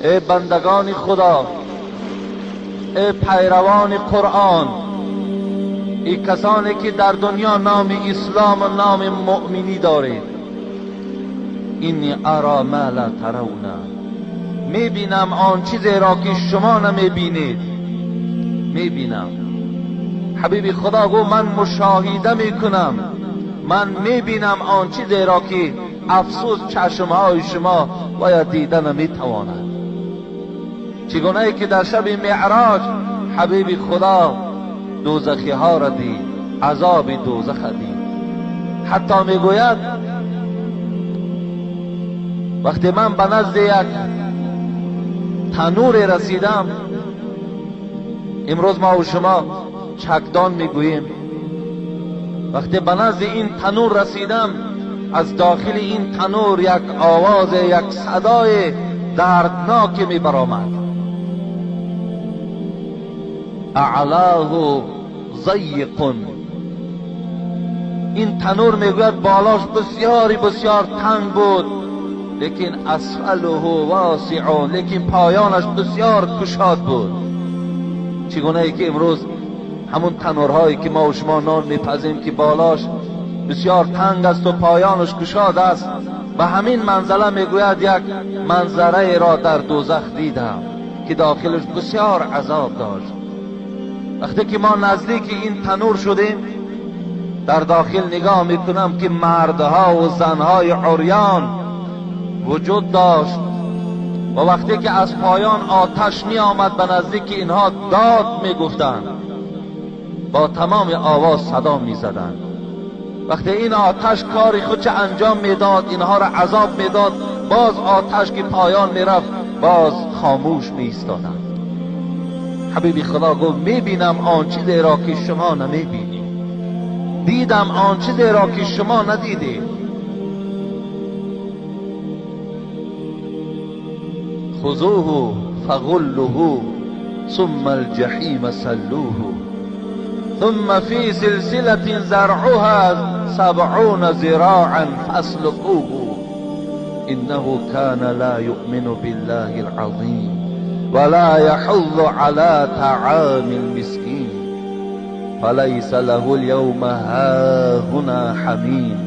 ای بندگان خدا، ای پیروان قرآن، ای کسانی که در دنیا نام اسلام و نام مؤمنی دارید، اینی ارا ما لا ترون، میبینم آن چیزی را که شما نمیبینید. میبینم. حبیب خدا گو من مشاهده میکنم، من میبینم آن چیزی را که افسوس چشمهای شما باید دیدن نمیتواند. چگونه ای که در شب معراج حبیب خدا دوزخی ها را دید، عذاب دوزخ دید. حتی میگوید وقتی من به نزد یک تنور رسیدم، امروز ما و شما چکدان میگوییم، وقتی به نزد این تنور رسیدم، از داخل این تنور یک آواز، یک صدای دردناک می برآمد. اعلاه ضیق، این تنور میگوید بالاش بسیار تنگ بود، لیکن اسفله واسع، لیکن پایانش بسیار گشاد بود. چگونه ای که امروز همون تنورهایی که ما و شما نان میپزیم که بالاش بسیار تنگ است و پایانش گشاد است، و همین منزله میگوید یک منظره را در دوزخ دیدم که داخلش بسیار عذاب داشت. وقتی که ما نزدیک این تنور شدیم، در داخل نگاه میکنم که مردها و زنهای عریان وجود داشت، و وقتی که از پایان آتش می آمد به نزدیک اینها داد می گفتند، با تمام آواز صدا می زدند. وقتی این آتش کاری خودش انجام می داد، اینها را عذاب می داد، باز آتش که پایان می رفت باز خاموش می ایستادند. حبیب خدا گفت می بینم آن چیزی را که شما نمی بینید، دیدم آن چیزی را که شما ندیدید. خذوه فغلوه ثم الجحیم صلوه ثم في سلسلة زرعها 70 ذراعا فاسلكوه إنه كان لا يؤمن بالله العظيم ولا يحض على طعام المسكين فليس له اليوم هاهنا حميم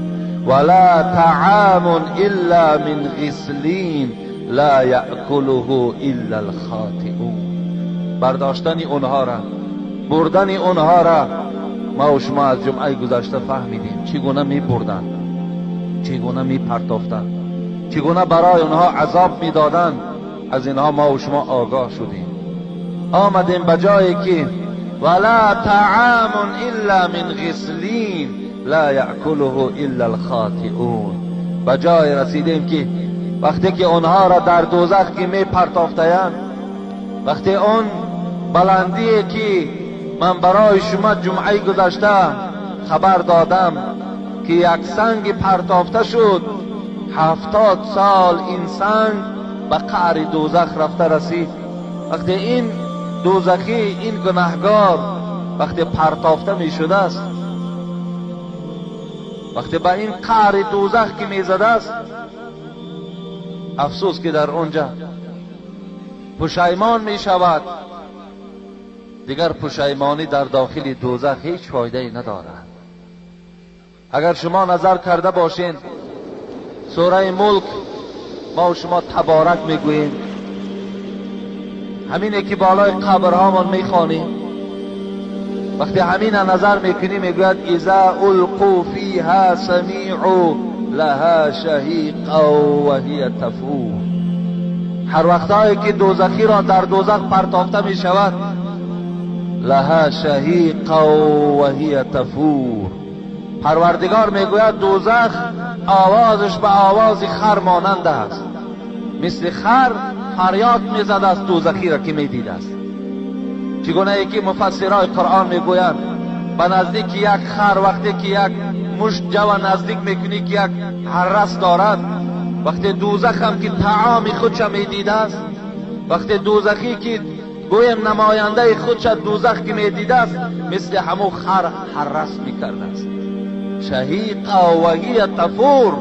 ولا طعام إلا من غسلين لا یأکله الا الخاطئون. برداشتن اونها را، بردن اونها را ما و شما از جمعه گذشته فهمیدیم چگونه می بردن، چگونه می پرتافتن، چگونه برای اونها عذاب می دادن. از اینها ما و شما آگاه شدیم. آمدیم به جایی که ولا طعام الا من غسلین لا یأکله الا الخاطئون. به جای رسیدیم که وقتی که اونها را در دوزخ که می پرتافتند، وقتی اون بلندی که من برای شما جمعه گذشته خبر دادم که یک سنگ پرتافته شد، 70 سال این سنگ به قعر دوزخ رفته رسید. وقتی این دوزخی، این گناهگار وقتی پرتافته می شده است، وقتی به این قعر دوزخ که می زده است، افسوس که در اونجا پشیمان می شود. دیگر پشیمانی در داخل دوزخ هیچ فایده ندارد. اگر شما نظر کرده باشین، سوره ملک ما و شما تبارک میگوییم، همینه که بالای قبرهامان میخوانیم، وقتی همین نظر میکنیم میگوید اذا القوا فیها سمیعوا لها شهیقا و هی تفور. هر وقتایی که دوزخی را در دوزخ پرتافته می شود، لها شهیقا و هی تفور، پروردگار میگوید دوزخ آوازش به آواز خر مانند است، مثل خر فریاد میزد از دوزخی را که میدید است. چگونه ای که مفسرای قرآن میگویند به نزدیک یک خر وقتی که یک مشت جو نزدیک میکنی که یک حرس دارد، وقتی دوزخ هم که طعام خودش میدیده است، وقتی دوزخی که گویم نماینده خودش دوزخ که میدیده است، مثل همو خر حرس میکرده است. شهیقا و هی تفور،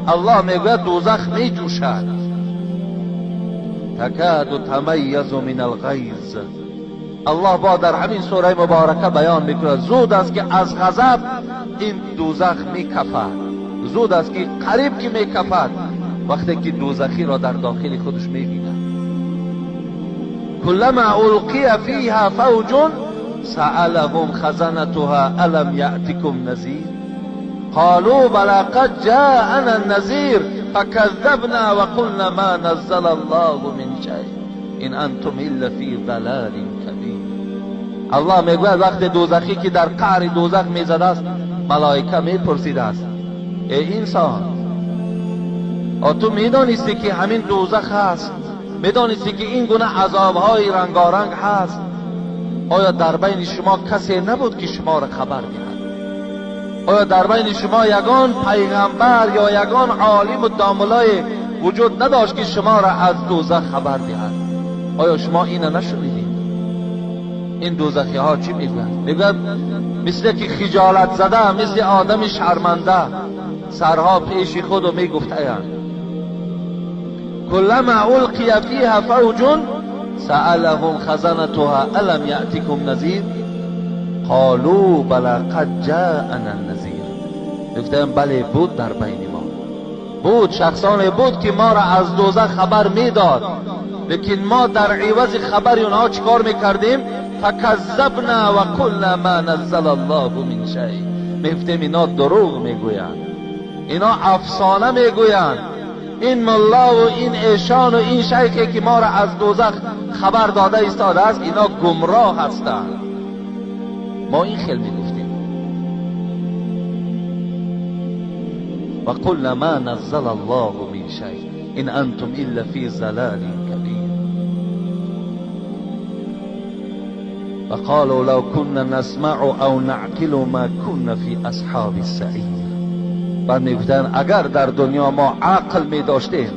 الله میگوید دوزخ میجوشد. تکاد تمیز من الغیظ. الله با در همین سوره مبارکه بیان میکنه زود است که از غضب این دوزخ میکفد، زود است که قریب که میکفد وقتی که دوزخی را در داخل خودش میبیند. کلما القی فیها فوج سألهم خزنتها الم یأتکم نذیر قالوا بلی قد جاءنا النذیر فكذبنا وقلنا ما نزل الله من شيء ان انتم الا فی ضلال کبیر. الله میگوید وقت دوزخی که در قعر دوزخ میزده است ملائکه میپرسیده است ای انسان تو میدانستی که همین دوزخ هست؟ میدانستی که این گونه عذابهای رنگارنگ هست؟ آیا در بین شما کسی نبود که شما را خبر دهد؟ آیا در بین شما یگان پیغمبر یا یگان عالم و داملای وجود نداشت که شما را از دوزخ خبر دهد؟ آیا شما اینو نشنیدید؟ این دوزخی ها چی میگوید؟ میگوید مثل که خجالت زده، مثل آدم شرمنده سرها پیش خود و میگفتند کلما القی فیها فوج سألهم خزنتها الم یأتکم نذیر قالوا بلی قد جاءنا النذیر. گفتن بله بود در بین ما بود، شخصانی بود که ما را از دوزخ خبر میداد، لیکن ما در عوض خبر اونها چیکار میکردیم؟ فکذبنا و قلنا ما نزل الله من شیء. میگفتیم اینا دروغ میگویند، اینا افسانه میگویند، این ملا و این ایشان و این شیخی که ما را از دوزخ خبر داده ایستاده است اینا گمراه هستند. ما این خیلی میگفتیم و قلنا ما نزل الله من شیء ان انتم الا فی ضلال کبیر. و قالوا لو كنا نسمع او نعقل ما كنا فی اصحاب السعیر. بعد میگفتن اگر در دنیا ما عقل می داشتیم،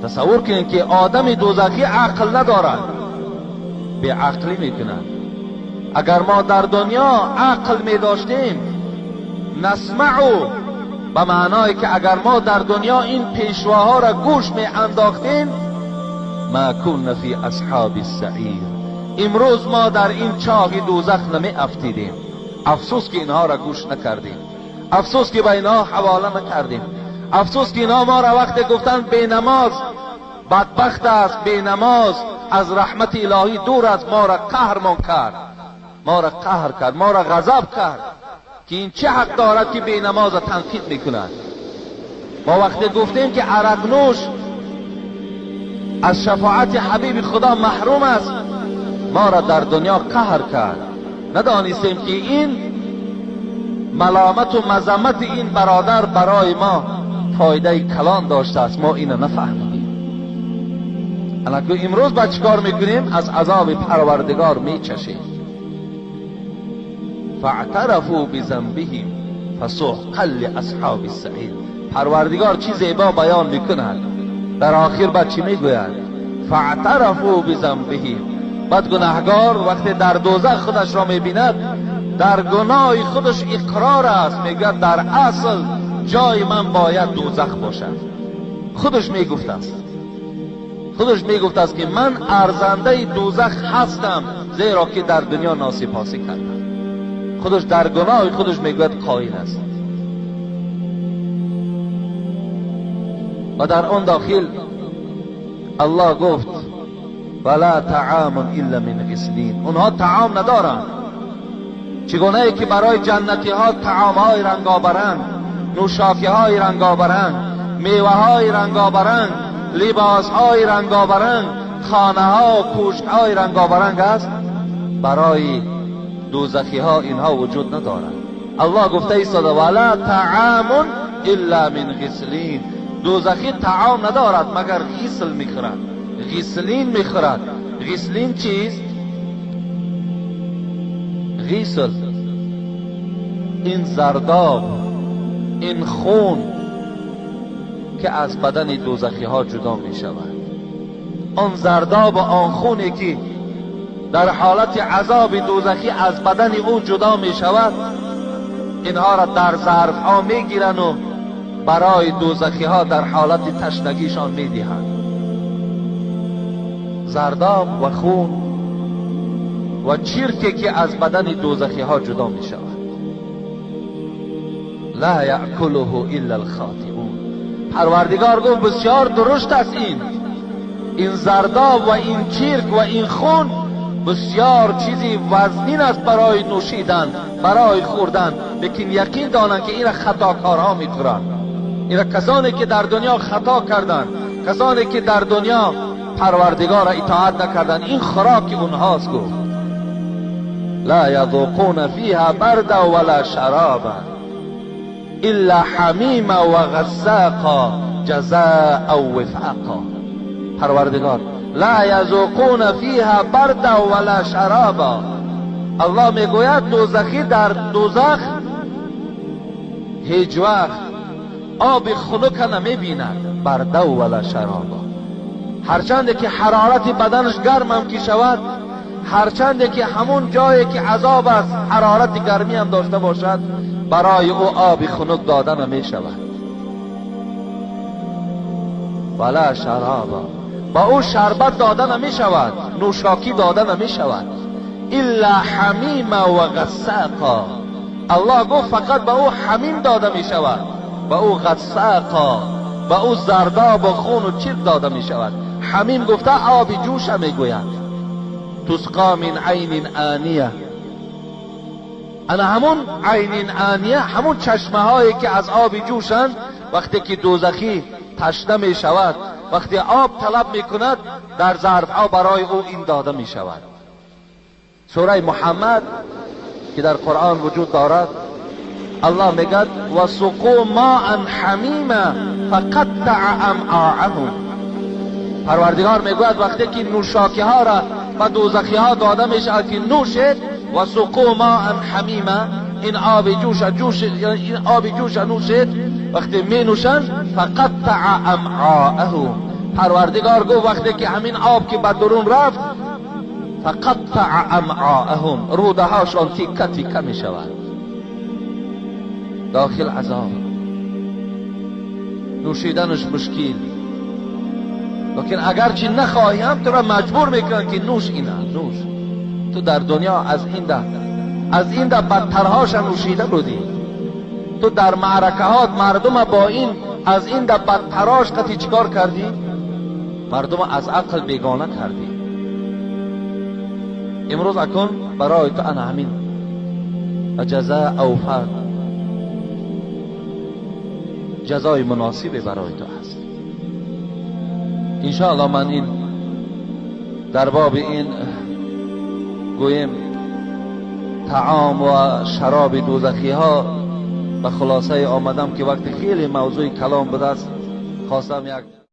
تصور کنید که آدم دوزخی عقل ندارد، به عقلی میکنند. اگر ما در دنیا عقل می داشتیم، نسمعو به معنای که اگر ما در دنیا این پیشواها را گوش می انداختیم، ما کن فی اصحاب السعیر، امروز ما در این چاه دوزخ نمی افتیدیم. افسوس که اینها را گوش نکردیم، افسوس که به اینها حواله نکردیم، افسوس که اینها ما را وقتی گفتن بی نماز بدبخت است، بی نماز از رحمت الهی دور است، ما را قهرمان کرد، ما را قهر کرد، ما را غضب کرد که این چه حق دارد که بی نماز تنقید میکند. ما وقتی گفتیم که عرق نوش از شفاعت حبیب خدا محروم است، ما را در دنیا قهر کرد. ندانستیم که این ملامت و مذمت این برادر برای ما فایده کلان داشته است، ما اینو نفهمیدیم. الان امروز با چیکار میکنیم؟ از عذاب پروردگار میچشیم. فاعترفوا بذنبهم فسحقا لاصحاب السعیر. پروردگار چی زیبا بیان میکند، در آخر بعد چی میگوید؟ فاعترفوا بذنبهم. بعد گناهگار وقتی در دوزخ خودش را میبیند در گناه خودش اقرار است، میگه در اصل جای من باید دوزخ باشد. خودش میگفت است، خودش میگفت است که من ارزنده دوزخ هستم، زیرا که در دنیا ناسپاسی کردم. خودش در گناه خودش میگوید قائل است. و در اون داخل الله گفت ولا طعام الا من غسلین. اونها طعام ندارند، چگونه که برای جنتی ها طعام های رنگابرنگ، نوشاکی های رنگابرنگ، میوه های رنگابرنگ، لباس های رنگابرنگ، خانه ها و کوشک های رنگابرنگ است، برای دوزخی ها اینها وجود ندارند. الله گفته ایستاده ولا طعام الا من غسلین. دوزخی طعام ندارد مگر غسل میخورد، غسلین میخورد. غسلین چیست؟ غسل این زرداب، این خون که از بدن دوزخی ها جدا می شود، آن زرداب و آن خونی که در حالت عذاب دوزخی از بدن او جدا می شود، اینها را در ظرف ها می گیرن و برای دوزخی ها در حالت تشنگیشان می دهند. زرداب و خون و چرکی که از بدن دوزخی ها جدا می شود. لا یأکله الا الخاطئون. پروردگار گفت بسیار درشت است این زرداب و این چرک و این خون بسیار چیزی وزنین است برای نوشیدن، برای خوردن، لیکن یقین دانند که این خطاکارها میخورند. این کسانی که در دنیا خطا کردند، کسانی که در دنیا پروردگار را اطاعت نکردند، این خوراک اونهاست. گفت لا یذوقون فیها بردا ولا شرابا الا حمیما و غساقا جزاء و وفاقا. پروردگار لا یذوقون فیها بردا ولا شرابا. الله میگوید دوزخی در دوزخ هیچ وقت آب خنک نمیبیند، بردا ولا شرابا. هرچند که حرارت بدنش گرم هم که شود، هرچند که همون جایی که عذاب است حرارت گرمی هم داشته باشد، برای او آب خنک دادن نمی شود. ولا شرابا، با او شربت دادن نمی شود، نوشاکی دادن نمی شود. الا حمیما و غساقا. الله گفت فقط با او حمیم داده می شود، با او غساقا، با او زرداب و خون و چرک داده می شود. حمیم گفته آب جوش می گوید. تسقا من عین آنیه. انا همون عین آنیه، همون چشمه هایی که از آب جوشند، وقتی که دوزخی تشنه می شود، وقتی آب طلب می کند، در ظرف ها برای او این داده می شود. سوره محمد که در قرآن وجود دارد، الله میگد و سقوا ماء حمیما فقطع امعاءهم. پروردگار میگوید وقتی که نوشاکی ها را و دوزخی ها داده می شود که نوشید، و سقوا ماء حمیما، این آب جوش این آب جوش نوشید، وقتی می نوشند فقطع امعاءهم. پروردگار گفت وقتی که همین آب که به درون رفت، فقطع امعاءهم، روده هاشان تیکه تیکه می شود، داخل عذاب، نوشیدنش مشکل. لیکن اگرچه نخواهی هم تو را مجبور میکنن که نوش اینه، نوش. تو در دنیا از این ده بدترهاش نوشیده بودی. تو در معرکهات مردم با این از این ده بدترهاش قطعی چیکار کردی؟ مردم از عقل بیگانه کردی. امروز اکن برای تو انا همین و جزاء اوفا، جزای مناسبی برای تو هست. انشاءالله من این در باب این گویم طعام و شراب دوزخی ها به خلاصه آمدم که وقتی خیلی موضوع کلام به دست خواستم یک